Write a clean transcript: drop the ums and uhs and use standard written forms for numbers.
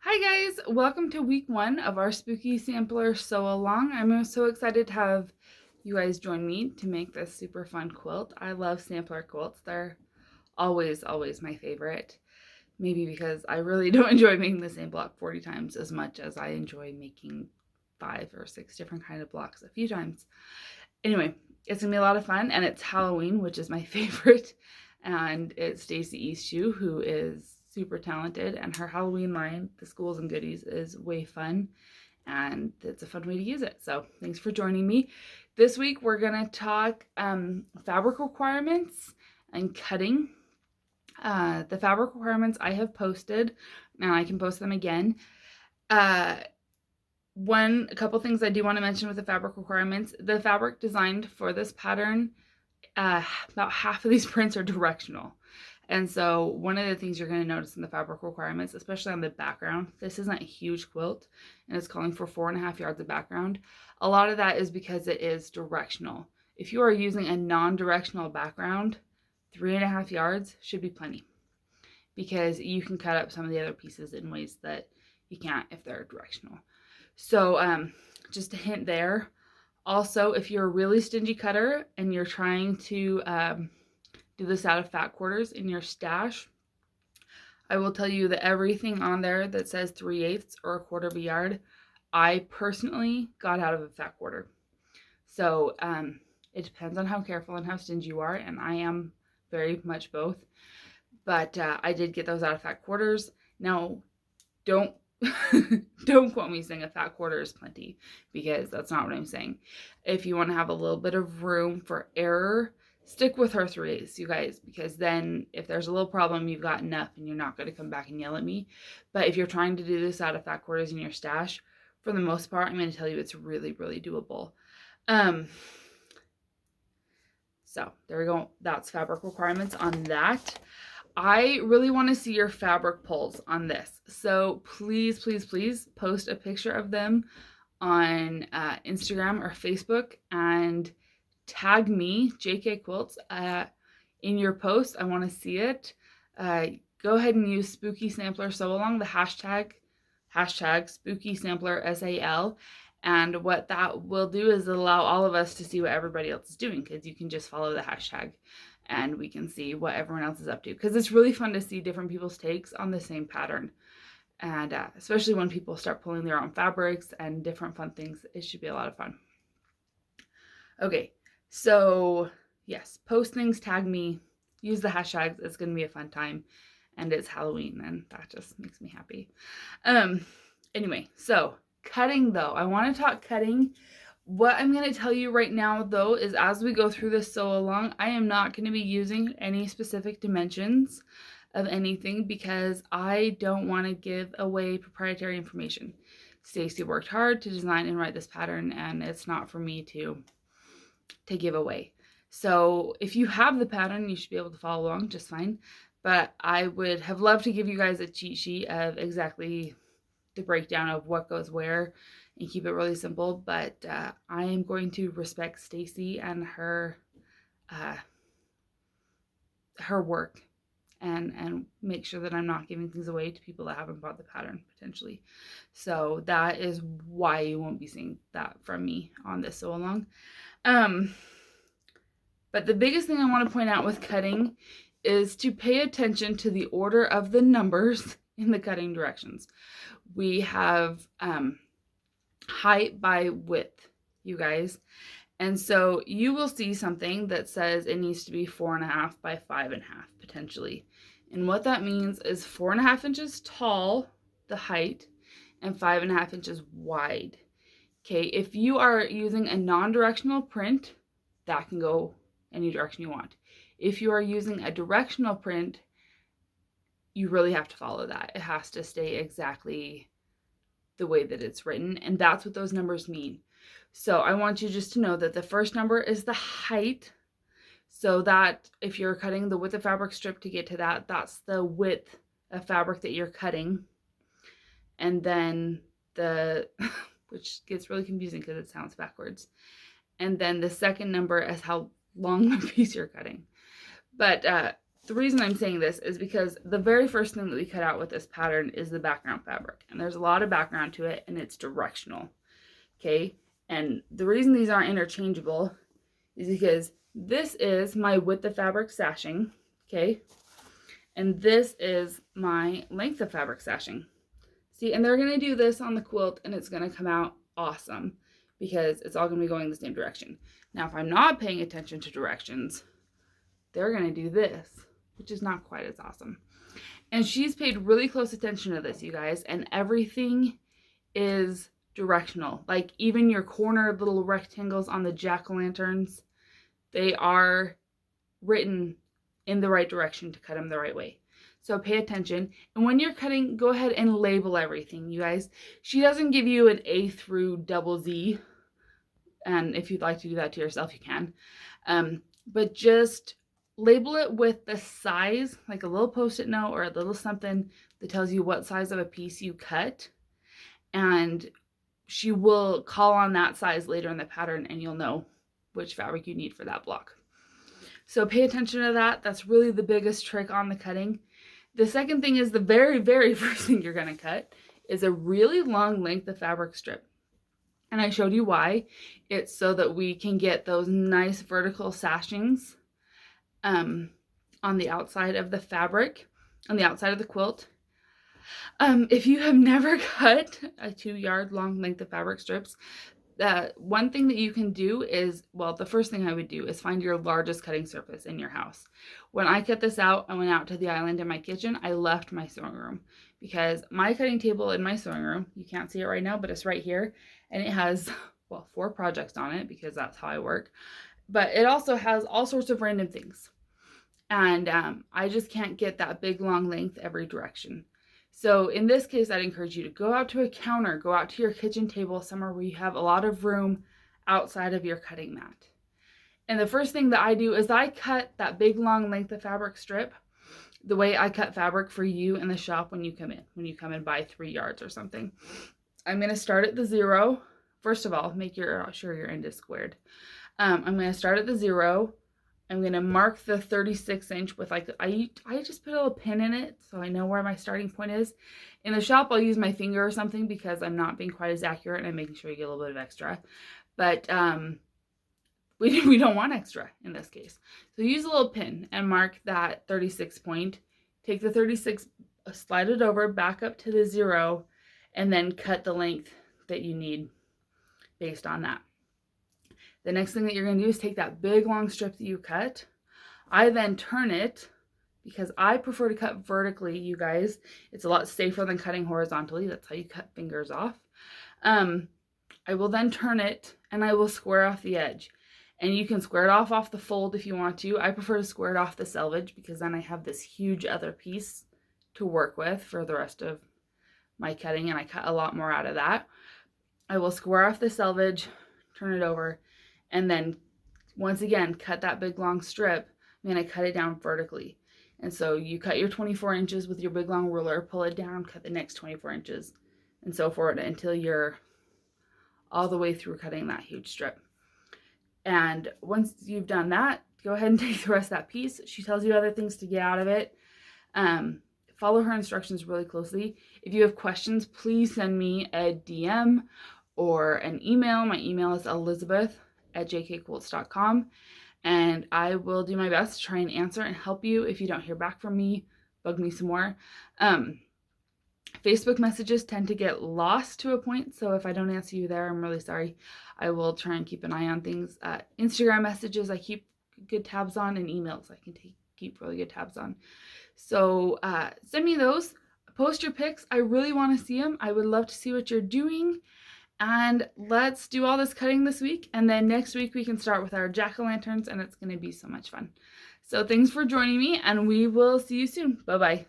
Hi guys, welcome to week 1 of our spooky sampler sew along. I'm so excited to have you guys join me to make this super fun quilt. I love sampler quilts. They're always my favorite. Maybe because I really don't enjoy making the same block 40 times as much as I enjoy making 5 or 6 different kind of blocks a few times. Anyway, it's gonna be a lot of fun, and it's Halloween, which is my favorite. And it's Stacy Eastshoe, who is super talented, and her Halloween line, the Schools and Goodies, is way fun, and it's a fun way to use it. So thanks for joining me. This week we're gonna talk fabric requirements and cutting. The fabric requirements I have posted, and I can post them again. A couple things I do want to mention with the fabric requirements. The fabric designed for this pattern, about half of these prints are directional. And so one of the things you're going to notice in the fabric requirements, especially on the background, this isn't a huge quilt and it's calling for 4.5 yards of background. A lot of that is because it is directional. If you are using a non-directional background, 3.5 yards should be plenty, because you can cut up some of the other pieces in ways that you can't if they're directional. So just a hint there. Also, if you're a really stingy cutter and you're trying to do this out of fat quarters in your stash, I will tell you that everything on there that says 3/8 or 1/4 of a yard, I personally got out of a fat quarter. So it depends on how careful and how stingy you are, and I am very much both. But I did get those out of fat quarters. Now, don't don't quote me saying a fat quarter is plenty, because that's not what I'm saying. If you want to have a little bit of room for error, stick with her 3/8, you guys, because then if there's a little problem, you've got enough and you're not going to come back and yell at me. But if you're trying to do this out of fat quarters in your stash, for the most part, I'm going to tell you it's really doable. So there we go. That's fabric requirements on that. I really want to see your fabric pulls on this. So please post a picture of them on Instagram or Facebook and tag me, JK Quilts, in your post. I want to see it. Go ahead and use Spooky Sampler Sew Along, the hashtag Spooky Sampler SAL. And what that will do is allow all of us to see what everybody else is doing, because you can just follow the hashtag and we can see what everyone else is up to, because it's really fun to see different people's takes on the same pattern. And especially when people start pulling their own fabrics and different fun things, it should be a lot of fun. Okay, so yes, post things, tag me, use the hashtags. It's going to be a fun time, and it's Halloween, and that just makes me happy. Anyway, so cutting though, I want to talk cutting. What I'm going to tell you right now though is, as we go through this sew along, I am not going to be using any specific dimensions of anything, because I don't want to give away proprietary information. Stacy worked hard to design and write this pattern, and it's not for me to give away. So if you have the pattern, you should be able to follow along just fine. But I would have loved to give you guys a cheat sheet of exactly the breakdown of what goes where and keep it really simple. But I am going to respect Stacy and her work, and make sure that I'm not giving things away to people that haven't bought the pattern potentially. So that is why you won't be seeing that from me on this sew along. But the biggest thing I want to point out with cutting is to pay attention to the order of the numbers in the cutting directions. We have height by width, you guys. And so you will see something that says it needs to be 4.5 by 5.5 potentially. And what that means is 4.5 inches tall, the height, and 5.5 inches wide. Okay, if you are using a non-directional print, that can go any direction you want. If you are using a directional print, you really have to follow that. It has to stay exactly the way that it's written, and that's what those numbers mean. So I want you just to know that the first number is the height. So that if you're cutting the width of fabric strip to get to that, that's the width of fabric that you're cutting. And then which gets really confusing because it sounds backwards. And then the second number is how long the piece you're cutting. But the reason I'm saying this is because the very first thing that we cut out with this pattern is the background fabric. And there's a lot of background to it, and it's directional. Okay? And the reason these aren't interchangeable is because this is my width of fabric sashing. Okay? And this is my length of fabric sashing. See, and they're going to do this on the quilt, and it's going to come out awesome because it's all going to be going the same direction. Now, if I'm not paying attention to directions, they're going to do this, which is not quite as awesome. And she's paid really close attention to this, you guys, and everything is directional. Like even your corner little rectangles on the jack-o'-lanterns, they are written in the right direction to cut them the right way. So pay attention. And when you're cutting, go ahead and label everything, you guys. She doesn't give you an A through double Z. And if you'd like to do that to yourself, you can. But just label it with the size, like a little post-it note or a little something that tells you what size of a piece you cut. And she will call on that size later in the pattern, and you'll know which fabric you need for that block. So pay attention to that. That's really the biggest trick on the cutting. The second thing is the very, very first thing you're going to cut is a really long length of fabric strip. And I showed you why. It's so that we can get those nice vertical sashings on the outside of the fabric, on the outside of the quilt. If you have never cut a 2-yard long length of fabric strips, one thing that you can do is, well, the first thing I would do is find your largest cutting surface in your house. When I cut this out, I went out to the island in my kitchen. I left my sewing room because my cutting table in my sewing room, you can't see it right now, but it's right here. And it has, well, 4 projects on it because that's how I work. But it also has all sorts of random things. And I just can't get that big long length every direction. So in this case, I'd encourage you to go out to a counter, go out to your kitchen table, somewhere where you have a lot of room outside of your cutting mat. And the first thing that I do is I cut that big long length of fabric strip the way I cut fabric for you in the shop when you come in by 3 yards or something. I'm going to start at the 0. First of all, make sure your end is squared. I'm going to start at the 0. I'm going to mark the 36-inch with like, I just put a little pin in it so I know where my starting point is. In the shop, I'll use my finger or something because I'm not being quite as accurate and I'm making sure you get a little bit of extra. But we don't want extra in this case. So use a little pin and mark that 36 point. Take the 36, slide it over, back up to the 0, and then cut the length that you need based on that. The next thing that you're going to do is take that big long strip that you cut. I then turn it because I prefer to cut vertically, you guys. It's a lot safer than cutting horizontally. That's how you cut fingers off. I will then turn it and I will square off the edge. And you can square it off the fold if you want to. I prefer to square it off the selvage because then I have this huge other piece to work with for the rest of my cutting, and I cut a lot more out of that. I will square off the selvage, turn it over, and then once again cut that big long strip. I'm going to cut it down vertically. And so you cut your 24 inches with your big long ruler, pull it down, cut the next 24 inches, and so forth until you're all the way through cutting that huge strip. And once you've done that, go ahead and take the rest of that piece. She tells you other things to get out of it. Follow her instructions really closely. If you have questions, please send me a DM or an email. My email is elizabeth@jkquilts.com, and I will do my best to try and answer and help you. If you don't hear back from me, bug me some more. Facebook messages tend to get lost to a point, so if I don't answer you there, I'm really sorry. I will try and keep an eye on things. Instagram messages I keep good tabs on, and emails I can keep really good tabs on. So send me those. Post your pics. I really want to see them. I would love to see what you're doing. And let's do all this cutting this week. And then next week we can start with our jack-o'-lanterns, and it's going to be so much fun. So thanks for joining me, and we will see you soon. Bye-bye.